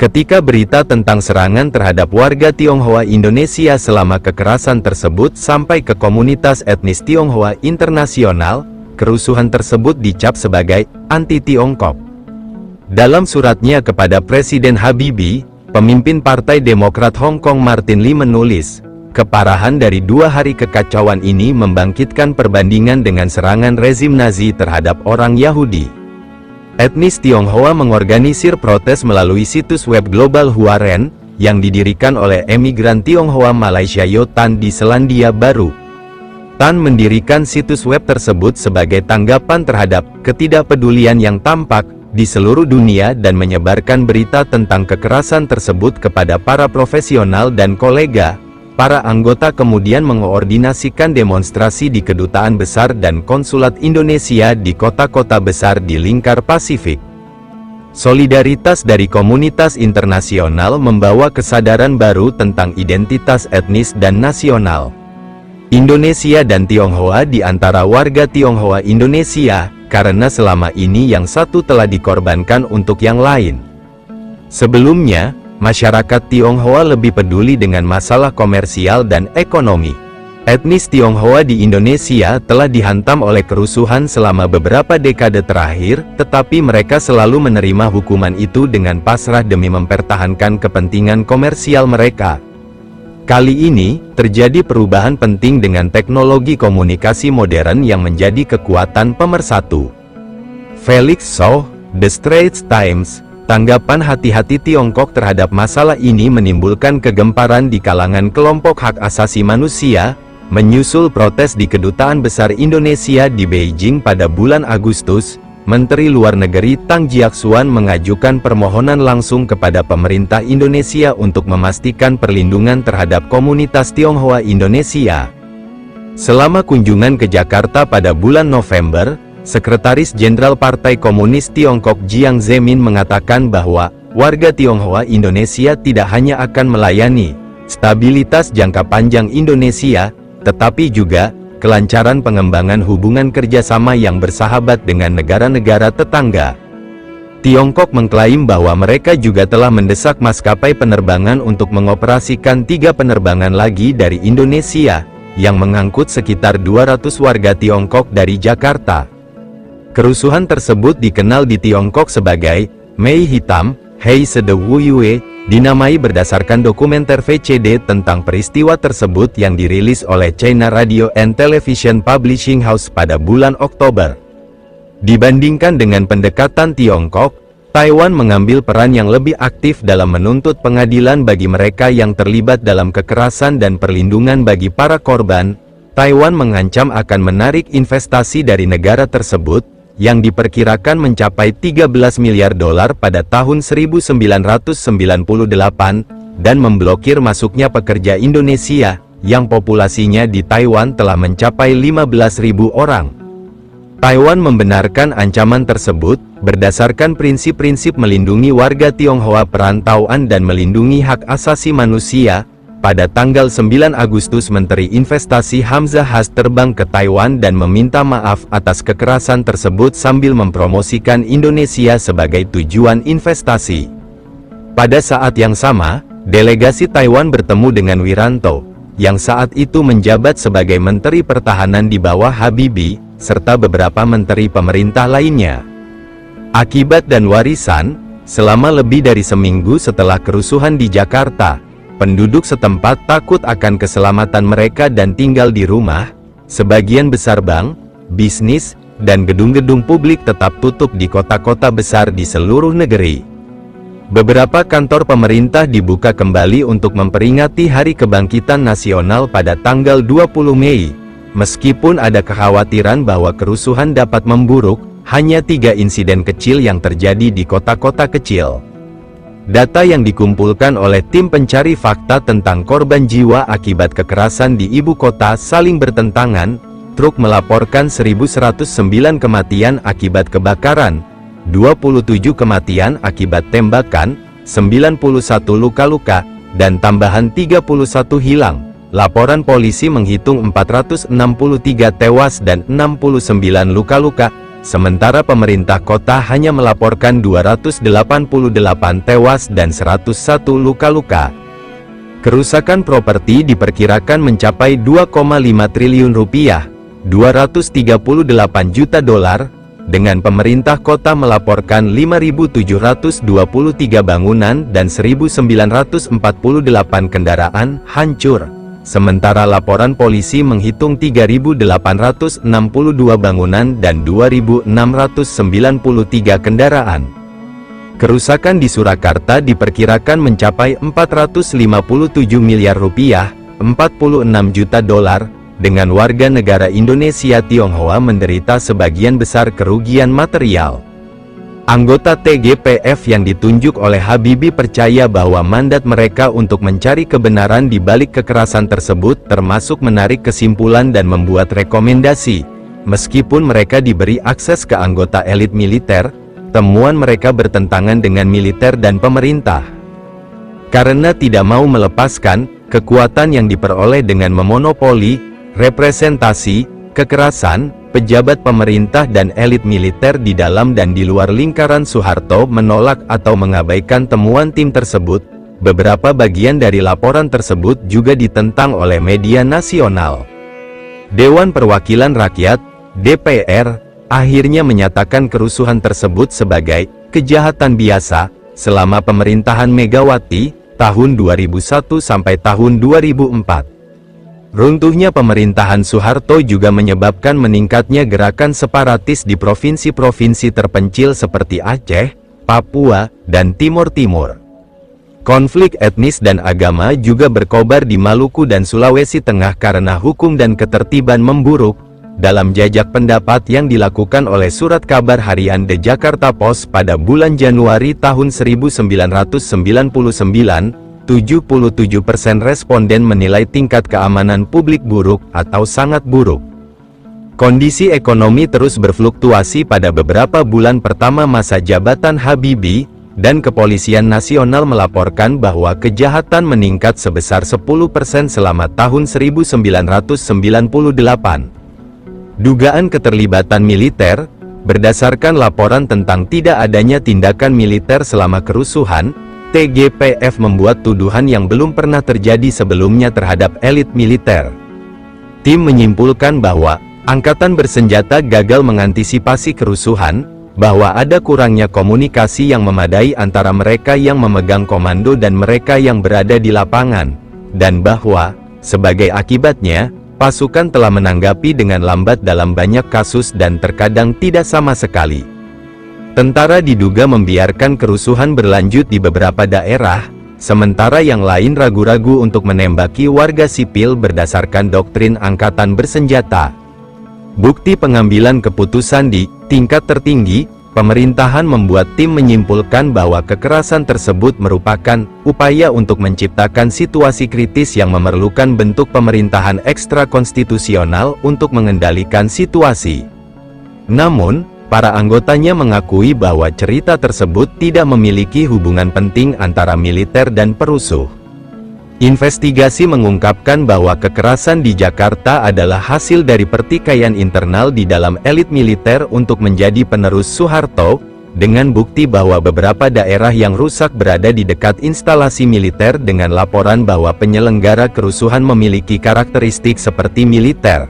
Ketika berita tentang serangan terhadap warga Tionghoa Indonesia selama kekerasan tersebut sampai ke komunitas etnis Tionghoa internasional, kerusuhan tersebut dicap sebagai anti-Tiongkok. Dalam suratnya kepada Presiden Habibie, pemimpin Partai Demokrat Hong Kong Martin Lee menulis, keparahan dari 2 hari kekacauan ini membangkitkan perbandingan dengan serangan rezim Nazi terhadap orang Yahudi. Etnis Tionghoa mengorganisir protes melalui situs web global Huaren, yang didirikan oleh emigran Tionghoa Malaysia Yo Tan di Selandia Baru. Tan mendirikan situs web tersebut sebagai tanggapan terhadap ketidakpedulian yang tampak di seluruh dunia dan menyebarkan berita tentang kekerasan tersebut kepada para profesional dan kolega. Para anggota kemudian mengoordinasikan demonstrasi di kedutaan besar dan konsulat Indonesia di kota-kota besar di lingkar Pasifik. Solidaritas dari komunitas internasional membawa kesadaran baru tentang identitas etnis dan nasional. Indonesia dan Tionghoa di antara warga Tionghoa Indonesia, karena selama ini yang satu telah dikorbankan untuk yang lain. Sebelumnya, masyarakat Tionghoa lebih peduli dengan masalah komersial dan ekonomi. Etnis Tionghoa di Indonesia telah dihantam oleh kerusuhan selama beberapa dekade terakhir, tetapi mereka selalu menerima hukuman itu dengan pasrah demi mempertahankan kepentingan komersial mereka. Kali ini, terjadi perubahan penting dengan teknologi komunikasi modern yang menjadi kekuatan pemersatu. Felix Soh, The Straits Times. Tanggapan hati-hati Tiongkok terhadap masalah ini menimbulkan kegemparan di kalangan kelompok hak asasi manusia, menyusul protes di Kedutaan Besar Indonesia di Beijing pada bulan Agustus. Menteri Luar Negeri Tang Jiaxuan mengajukan permohonan langsung kepada pemerintah Indonesia untuk memastikan perlindungan terhadap komunitas Tionghoa Indonesia. Selama kunjungan ke Jakarta pada bulan November, Sekretaris Jenderal Partai Komunis Tiongkok Jiang Zemin mengatakan bahwa warga Tionghoa Indonesia tidak hanya akan melayani stabilitas jangka panjang Indonesia, tetapi juga kelancaran pengembangan hubungan kerjasama yang bersahabat dengan negara-negara tetangga. Tiongkok mengklaim bahwa mereka juga telah mendesak maskapai penerbangan untuk mengoperasikan 3 penerbangan lagi dari Indonesia, yang mengangkut sekitar 200 warga Tiongkok dari Jakarta. Kerusuhan tersebut dikenal di Tiongkok sebagai Mei Hitam, Hei Sede Wu Yue, dinamai berdasarkan dokumenter VCD tentang peristiwa tersebut yang dirilis oleh China Radio and Television Publishing House pada bulan Oktober. Dibandingkan dengan pendekatan Tiongkok, Taiwan mengambil peran yang lebih aktif dalam menuntut pengadilan bagi mereka yang terlibat dalam kekerasan dan perlindungan bagi para korban. Taiwan mengancam akan menarik investasi dari negara tersebut, yang diperkirakan mencapai 13 miliar dolar pada tahun 1998, dan memblokir masuknya pekerja Indonesia, yang populasinya di Taiwan telah mencapai 15.000 orang. Taiwan membenarkan ancaman tersebut, berdasarkan prinsip-prinsip melindungi warga Tionghoa perantauan dan melindungi hak asasi manusia. Pada tanggal 9 Agustus Menteri Investasi Hamzah Has terbang ke Taiwan dan meminta maaf atas kekerasan tersebut sambil mempromosikan Indonesia sebagai tujuan investasi. Pada saat yang sama, delegasi Taiwan bertemu dengan Wiranto, yang saat itu menjabat sebagai Menteri Pertahanan di bawah Habibie, serta beberapa menteri pemerintah lainnya. Akibat dan warisan, selama lebih dari seminggu setelah kerusuhan di Jakarta, penduduk setempat takut akan keselamatan mereka dan tinggal di rumah. Sebagian besar bank, bisnis, dan gedung-gedung publik tetap tutup di kota-kota besar di seluruh negeri. Beberapa kantor pemerintah dibuka kembali untuk memperingati Hari Kebangkitan Nasional pada tanggal 20 Mei. Meskipun ada kekhawatiran bahwa kerusuhan dapat memburuk, hanya 3 insiden kecil yang terjadi di kota-kota kecil. Data yang dikumpulkan oleh tim pencari fakta tentang korban jiwa akibat kekerasan di ibu kota saling bertentangan. Truk melaporkan 1.109 kematian akibat kebakaran, 27 kematian akibat tembakan, 91 luka-luka, dan tambahan 31 hilang. Laporan polisi menghitung 463 tewas dan 69 luka-luka, sementara pemerintah kota hanya melaporkan 288 tewas dan 101 luka-luka. Kerusakan properti diperkirakan mencapai 2,5 triliun rupiah, 238 juta dolar, dengan pemerintah kota melaporkan 5.723 bangunan dan 1.948 kendaraan hancur. Sementara laporan polisi menghitung 3.862 bangunan dan 2.693 kendaraan. Kerusakan di Surakarta diperkirakan mencapai 457 miliar rupiah, 46 juta dolar, dengan warga negara Indonesia Tionghoa menderita sebagian besar kerugian material. Anggota TGPF yang ditunjuk oleh Habibie percaya bahwa mandat mereka untuk mencari kebenaran di balik kekerasan tersebut termasuk menarik kesimpulan dan membuat rekomendasi. Meskipun mereka diberi akses ke anggota elit militer, temuan mereka bertentangan dengan militer dan pemerintah. Karena tidak mau melepaskan kekuatan yang diperoleh dengan memonopoli representasi, kekerasan, pejabat pemerintah dan elit militer di dalam dan di luar lingkaran Soeharto menolak atau mengabaikan temuan tim tersebut. Beberapa bagian dari laporan tersebut juga ditentang oleh media nasional. Dewan Perwakilan Rakyat, DPR, akhirnya menyatakan kerusuhan tersebut sebagai kejahatan biasa selama pemerintahan Megawati, tahun 2001 sampai tahun 2004. Runtuhnya pemerintahan Soeharto juga menyebabkan meningkatnya gerakan separatis di provinsi-provinsi terpencil seperti Aceh, Papua, dan Timur Timur. Konflik etnis dan agama juga berkobar di Maluku dan Sulawesi Tengah karena hukum dan ketertiban memburuk. Dalam jajak pendapat yang dilakukan oleh surat kabar harian The Jakarta Post pada bulan Januari tahun 1999, 77% responden menilai tingkat keamanan publik buruk atau sangat buruk. Kondisi ekonomi terus berfluktuasi pada beberapa bulan pertama masa jabatan Habibie, dan Kepolisian Nasional melaporkan bahwa kejahatan meningkat sebesar 10% selama tahun 1998. Dugaan keterlibatan militer, berdasarkan laporan tentang tidak adanya tindakan militer selama kerusuhan, TGPF membuat tuduhan yang belum pernah terjadi sebelumnya terhadap elit militer. Tim menyimpulkan bahwa angkatan bersenjata gagal mengantisipasi kerusuhan, bahwa ada kurangnya komunikasi yang memadai antara mereka yang memegang komando dan mereka yang berada di lapangan, dan bahwa, sebagai akibatnya, pasukan telah menanggapi dengan lambat dalam banyak kasus dan terkadang tidak sama sekali. Tentara diduga membiarkan kerusuhan berlanjut di beberapa daerah, sementara yang lain ragu-ragu untuk menembaki warga sipil berdasarkan doktrin angkatan bersenjata. Bukti pengambilan keputusan di tingkat tertinggi pemerintahan membuat tim menyimpulkan bahwa kekerasan tersebut merupakan upaya untuk menciptakan situasi kritis yang memerlukan bentuk pemerintahan ekstra konstitusional untuk mengendalikan situasi. Namun, para anggotanya mengakui bahwa cerita tersebut tidak memiliki hubungan penting antara militer dan perusuh. Investigasi mengungkapkan bahwa kekerasan di Jakarta adalah hasil dari pertikaian internal di dalam elit militer untuk menjadi penerus Soeharto, dengan bukti bahwa beberapa daerah yang rusak berada di dekat instalasi militer dengan laporan bahwa penyelenggara kerusuhan memiliki karakteristik seperti militer.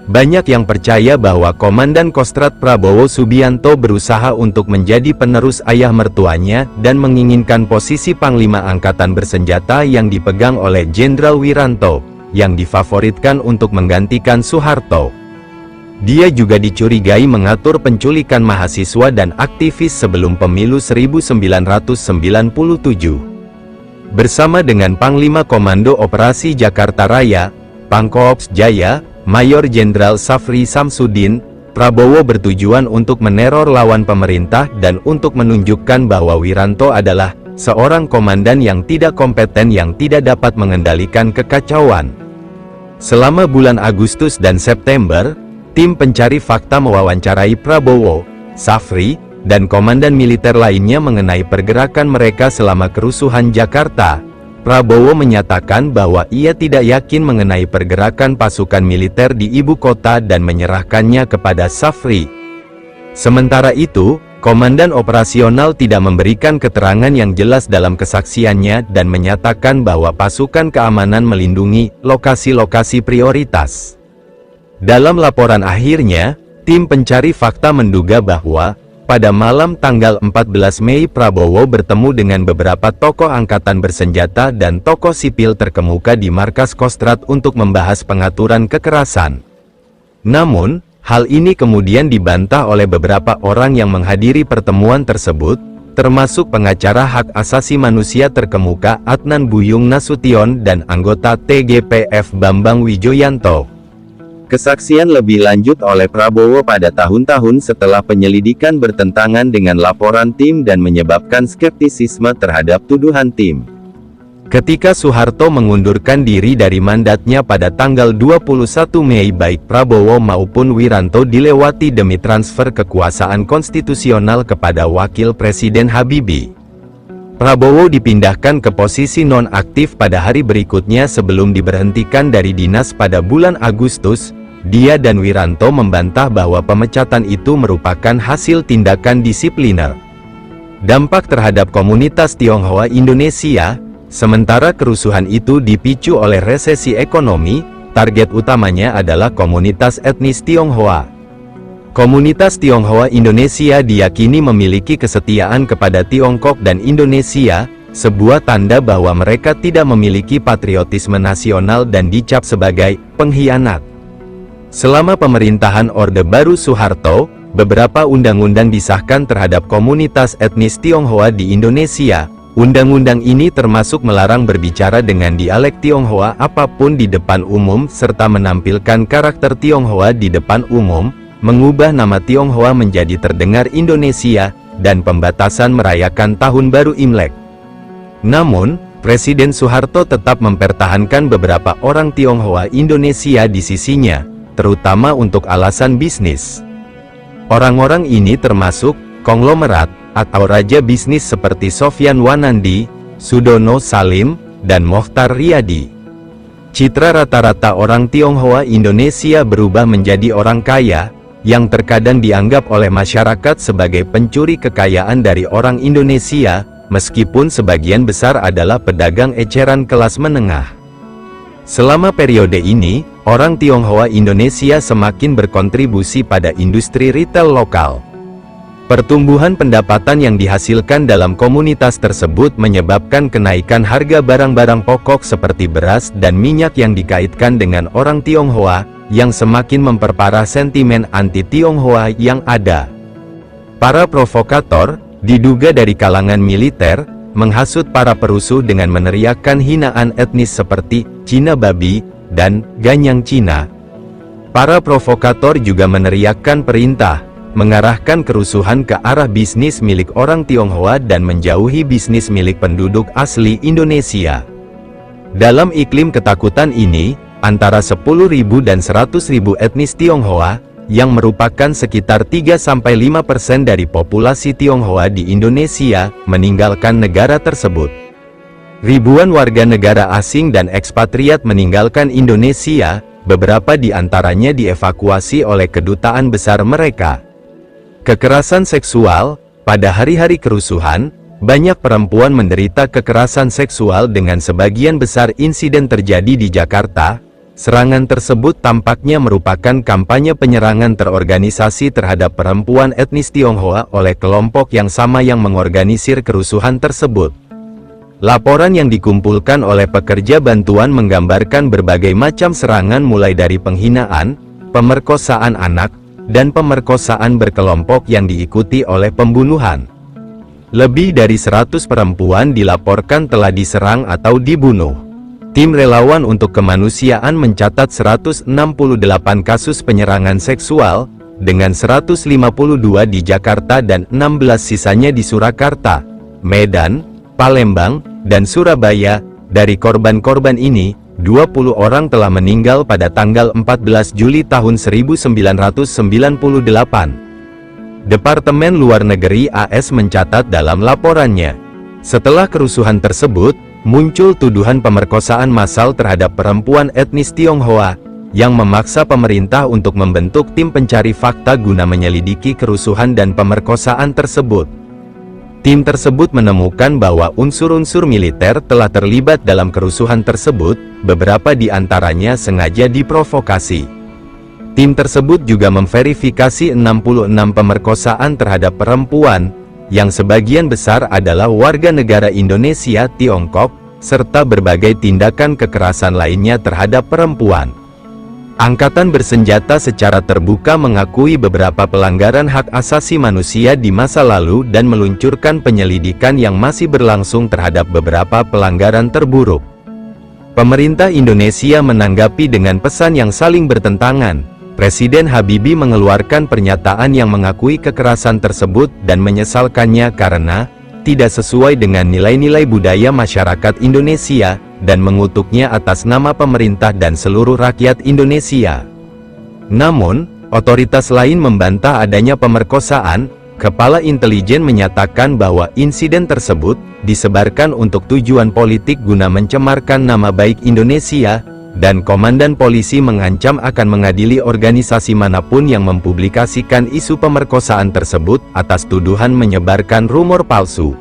Banyak yang percaya bahwa Komandan Kostrad Prabowo Subianto berusaha untuk menjadi penerus ayah mertuanya dan menginginkan posisi Panglima Angkatan Bersenjata yang dipegang oleh Jenderal Wiranto, yang difavoritkan untuk menggantikan Soeharto. Dia juga dicurigai mengatur penculikan mahasiswa dan aktivis sebelum pemilu 1997. Bersama dengan Panglima Komando Operasi Jakarta Raya, Pangkoops Jaya, Mayor Jenderal Safri Samsudin, Prabowo bertujuan untuk meneror lawan pemerintah dan untuk menunjukkan bahwa Wiranto adalah seorang komandan yang tidak kompeten yang tidak dapat mengendalikan kekacauan. Selama bulan Agustus dan September, tim pencari fakta mewawancarai Prabowo, Safri, dan komandan militer lainnya mengenai pergerakan mereka selama kerusuhan Jakarta. Prabowo menyatakan bahwa ia tidak yakin mengenai pergerakan pasukan militer di ibu kota dan menyerahkannya kepada Safri. Sementara itu, komandan operasional tidak memberikan keterangan yang jelas dalam kesaksiannya dan menyatakan bahwa pasukan keamanan melindungi lokasi-lokasi prioritas. Dalam laporan akhirnya, tim pencari fakta menduga bahwa pada malam tanggal 14 Mei Prabowo bertemu dengan beberapa tokoh angkatan bersenjata dan tokoh sipil terkemuka di markas Kostrad untuk membahas pengaturan kekerasan. Namun, hal ini kemudian dibantah oleh beberapa orang yang menghadiri pertemuan tersebut, termasuk pengacara hak asasi manusia terkemuka Adnan Buyung Nasution dan anggota TGPF Bambang Wijoyanto. Kesaksian lebih lanjut oleh Prabowo pada tahun-tahun setelah penyelidikan bertentangan dengan laporan tim dan menyebabkan skeptisisme terhadap tuduhan tim. Ketika Soeharto mengundurkan diri dari mandatnya pada tanggal 21 Mei, baik Prabowo maupun Wiranto dilewati demi transfer kekuasaan konstitusional kepada Wakil Presiden Habibie. Prabowo dipindahkan ke posisi non-aktif pada hari berikutnya sebelum diberhentikan dari dinas pada bulan Agustus. Dia dan Wiranto membantah bahwa pemecatan itu merupakan hasil tindakan disipliner. Dampak terhadap komunitas Tionghoa Indonesia, sementara kerusuhan itu dipicu oleh resesi ekonomi, target utamanya adalah komunitas etnis Tionghoa. Komunitas Tionghoa Indonesia diyakini memiliki kesetiaan kepada Tiongkok dan Indonesia, sebuah tanda bahwa mereka tidak memiliki patriotisme nasional dan dicap sebagai pengkhianat. Selama pemerintahan Orde Baru Soeharto, beberapa undang-undang disahkan terhadap komunitas etnis Tionghoa di Indonesia. Undang-undang ini termasuk melarang berbicara dengan dialek Tionghoa apapun di depan umum serta menampilkan karakter Tionghoa di depan umum, mengubah nama Tionghoa menjadi terdengar Indonesia, dan pembatasan merayakan Tahun Baru Imlek. Namun, Presiden Soeharto tetap mempertahankan beberapa orang Tionghoa Indonesia di sisinya, terutama untuk alasan bisnis. Orang-orang ini termasuk konglomerat atau raja bisnis seperti Sofyan Wanandi, Sudono Salim, dan Mokhtar Riyadi. Citra rata-rata orang Tionghoa Indonesia berubah menjadi orang kaya, yang terkadang dianggap oleh masyarakat sebagai pencuri kekayaan dari orang Indonesia, meskipun sebagian besar adalah pedagang eceran kelas menengah. Selama periode ini, orang Tionghoa Indonesia semakin berkontribusi pada industri retail lokal. Pertumbuhan pendapatan yang dihasilkan dalam komunitas tersebut menyebabkan kenaikan harga barang-barang pokok seperti beras dan minyak yang dikaitkan dengan orang Tionghoa, yang semakin memperparah sentimen anti-Tionghoa yang ada. Para provokator, diduga dari kalangan militer, menghasut para perusuh dengan meneriakkan hinaan etnis seperti Cina babi dan Ganyang Cina. Para provokator juga meneriakkan perintah mengarahkan kerusuhan ke arah bisnis milik orang Tionghoa dan menjauhi bisnis milik penduduk asli Indonesia. Dalam iklim ketakutan ini, antara 10.000 dan 100.000 etnis Tionghoa, yang merupakan sekitar 3–5% dari populasi Tionghoa di Indonesia, meninggalkan negara tersebut. Ribuan warga negara asing dan ekspatriat meninggalkan Indonesia, beberapa di antaranya dievakuasi oleh kedutaan besar mereka. Kekerasan seksual. Pada hari-hari kerusuhan, banyak perempuan menderita kekerasan seksual dengan sebagian besar insiden terjadi di Jakarta. Serangan tersebut tampaknya merupakan kampanye penyerangan terorganisasi terhadap perempuan etnis Tionghoa oleh kelompok yang sama yang mengorganisir kerusuhan tersebut. Laporan yang dikumpulkan oleh pekerja bantuan menggambarkan berbagai macam serangan mulai dari penghinaan, pemerkosaan anak, dan pemerkosaan berkelompok yang diikuti oleh pembunuhan. Lebih dari 100 perempuan dilaporkan telah diserang atau dibunuh. Tim relawan untuk kemanusiaan mencatat 168 kasus penyerangan seksual, dengan 152 di Jakarta dan 16 sisanya di Surakarta, Medan, Palembang, dan Surabaya. Dari korban-korban ini, 20 orang telah meninggal pada tanggal 14 Juli tahun 1998. Departemen Luar Negeri AS mencatat dalam laporannya, setelah kerusuhan tersebut, muncul tuduhan pemerkosaan massal terhadap perempuan etnis Tionghoa, yang memaksa pemerintah untuk membentuk tim pencari fakta guna menyelidiki kerusuhan dan pemerkosaan tersebut. Tim tersebut menemukan bahwa unsur-unsur militer telah terlibat dalam kerusuhan tersebut, beberapa di antaranya sengaja diprovokasi. Tim tersebut juga memverifikasi 66 pemerkosaan terhadap perempuan, yang sebagian besar adalah warga negara Indonesia, Tiongkok, serta berbagai tindakan kekerasan lainnya terhadap perempuan. Angkatan bersenjata secara terbuka mengakui beberapa pelanggaran hak asasi manusia di masa lalu dan meluncurkan penyelidikan yang masih berlangsung terhadap beberapa pelanggaran terburuk. Pemerintah Indonesia menanggapi dengan pesan yang saling bertentangan. Presiden Habibie mengeluarkan pernyataan yang mengakui kekerasan tersebut dan menyesalkannya karena tidak sesuai dengan nilai-nilai budaya masyarakat Indonesia, dan mengutuknya atas nama pemerintah dan seluruh rakyat Indonesia. Namun, otoritas lain membantah adanya pemerkosaan. Kepala intelijen menyatakan bahwa insiden tersebut disebarkan untuk tujuan politik guna mencemarkan nama baik Indonesia, dan komandan polisi mengancam akan mengadili organisasi manapun yang mempublikasikan isu pemerkosaan tersebut atas tuduhan menyebarkan rumor palsu.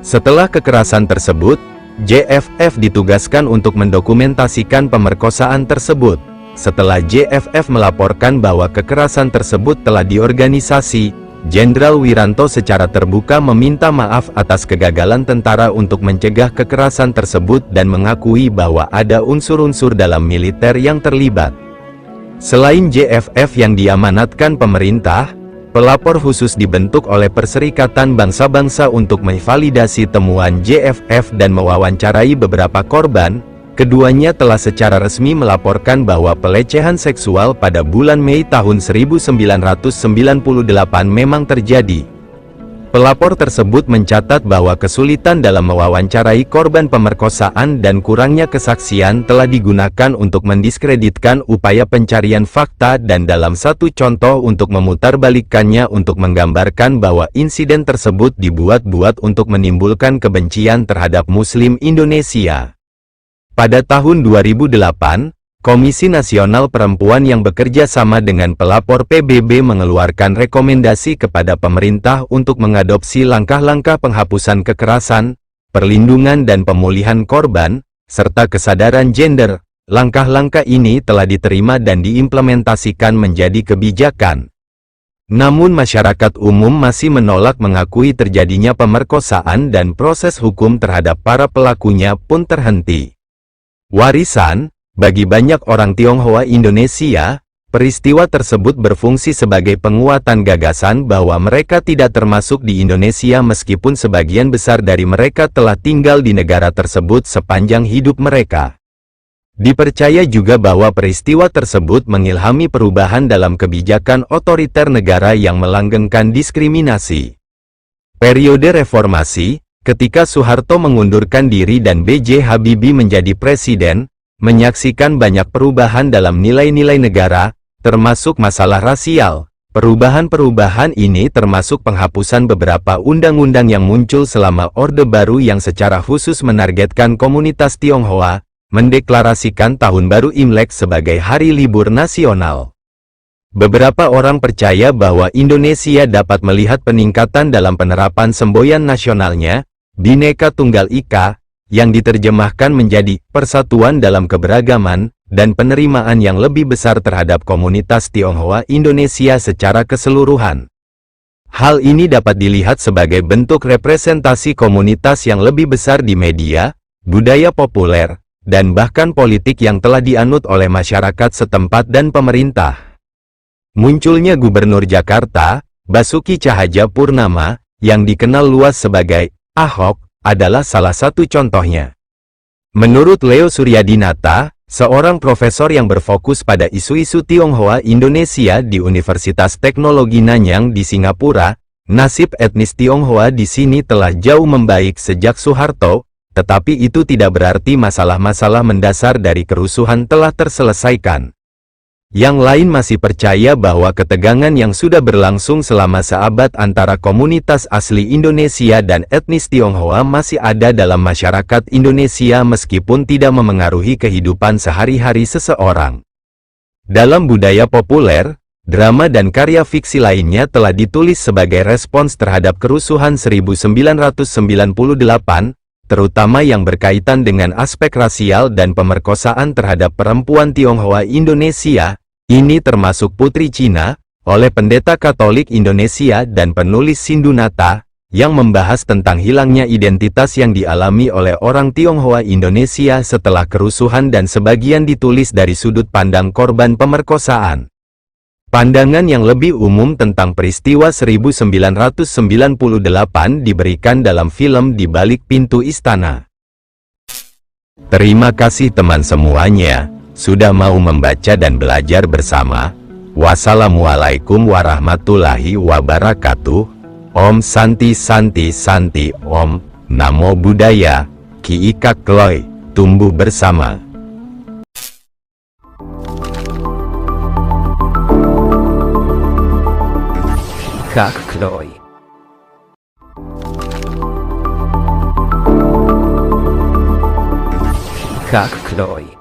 Setelah kekerasan tersebut, JFF ditugaskan untuk mendokumentasikan pemerkosaan tersebut. Setelah JFF melaporkan bahwa kekerasan tersebut telah diorganisasi, Jenderal Wiranto secara terbuka meminta maaf atas kegagalan tentara untuk mencegah kekerasan tersebut dan mengakui bahwa ada unsur-unsur dalam militer yang terlibat. Selain JFF yang diamanatkan pemerintah, pelapor khusus dibentuk oleh Perserikatan Bangsa-Bangsa untuk memvalidasi temuan JFF dan mewawancarai beberapa korban. Keduanya telah secara resmi melaporkan bahwa pelecehan seksual pada bulan Mei tahun 1998 memang terjadi. Pelapor tersebut mencatat bahwa kesulitan dalam mewawancarai korban pemerkosaan dan kurangnya kesaksian telah digunakan untuk mendiskreditkan upaya pencarian fakta, dan dalam satu contoh untuk memutarbalikkannya untuk menggambarkan bahwa insiden tersebut dibuat-buat untuk menimbulkan kebencian terhadap Muslim Indonesia. Pada tahun 2008, Komisi Nasional Perempuan yang bekerja sama dengan pelapor PBB mengeluarkan rekomendasi kepada pemerintah untuk mengadopsi langkah-langkah penghapusan kekerasan, perlindungan dan pemulihan korban, serta kesadaran gender. Langkah-langkah ini telah diterima dan diimplementasikan menjadi kebijakan. Namun masyarakat umum masih menolak mengakui terjadinya pemerkosaan dan proses hukum terhadap para pelakunya pun terhenti. Warisan, bagi banyak orang Tionghoa Indonesia, peristiwa tersebut berfungsi sebagai penguatan gagasan bahwa mereka tidak termasuk di Indonesia meskipun sebagian besar dari mereka telah tinggal di negara tersebut sepanjang hidup mereka. Dipercaya juga bahwa peristiwa tersebut mengilhami perubahan dalam kebijakan otoriter negara yang melanggengkan diskriminasi. Periode reformasi, ketika Soeharto mengundurkan diri dan B.J. Habibie menjadi presiden, menyaksikan banyak perubahan dalam nilai-nilai negara, termasuk masalah rasial. Perubahan-perubahan ini termasuk penghapusan beberapa undang-undang yang muncul selama Orde Baru yang secara khusus menargetkan komunitas Tionghoa, mendeklarasikan Tahun Baru Imlek sebagai hari libur nasional. Beberapa orang percaya bahwa Indonesia dapat melihat peningkatan dalam penerapan semboyan nasionalnya, Bhinneka Tunggal Ika, yang diterjemahkan menjadi persatuan dalam keberagaman, dan penerimaan yang lebih besar terhadap komunitas Tionghoa Indonesia secara keseluruhan. Hal ini dapat dilihat sebagai bentuk representasi komunitas yang lebih besar di media, budaya populer, dan bahkan politik yang telah dianut oleh masyarakat setempat dan pemerintah. Munculnya Gubernur Jakarta, Basuki Cahayapurnama, yang dikenal luas sebagai Ahok, adalah salah satu contohnya. Menurut Leo Suryadinata, seorang profesor yang berfokus pada isu-isu Tionghoa Indonesia di Universitas Teknologi Nanyang di Singapura, nasib etnis Tionghoa di sini telah jauh membaik sejak Soeharto, tetapi itu tidak berarti masalah-masalah mendasar dari kerusuhan telah terselesaikan. Yang lain masih percaya bahwa ketegangan yang sudah berlangsung selama seabad antara komunitas asli Indonesia dan etnis Tionghoa masih ada dalam masyarakat Indonesia meskipun tidak memengaruhi kehidupan sehari-hari seseorang. Dalam budaya populer, drama dan karya fiksi lainnya telah ditulis sebagai respons terhadap kerusuhan 1998, terutama yang berkaitan dengan aspek rasial dan pemerkosaan terhadap perempuan Tionghoa Indonesia, ini termasuk Putri Cina, oleh pendeta Katolik Indonesia dan penulis Sindunata, yang membahas tentang hilangnya identitas yang dialami oleh orang Tionghoa Indonesia setelah kerusuhan dan sebagian ditulis dari sudut pandang korban pemerkosaan. Pandangan yang lebih umum tentang peristiwa 1998 diberikan dalam film Di Balik Pintu Istana. Terima kasih teman semuanya, sudah mau membaca dan belajar bersama. Wassalamualaikum warahmatullahi wabarakatuh. Om Santi Santi Santi Om, Namo Buddhaya, Ki Ika Kloy, tumbuh bersama. Kak Kloy. Kak Kloy.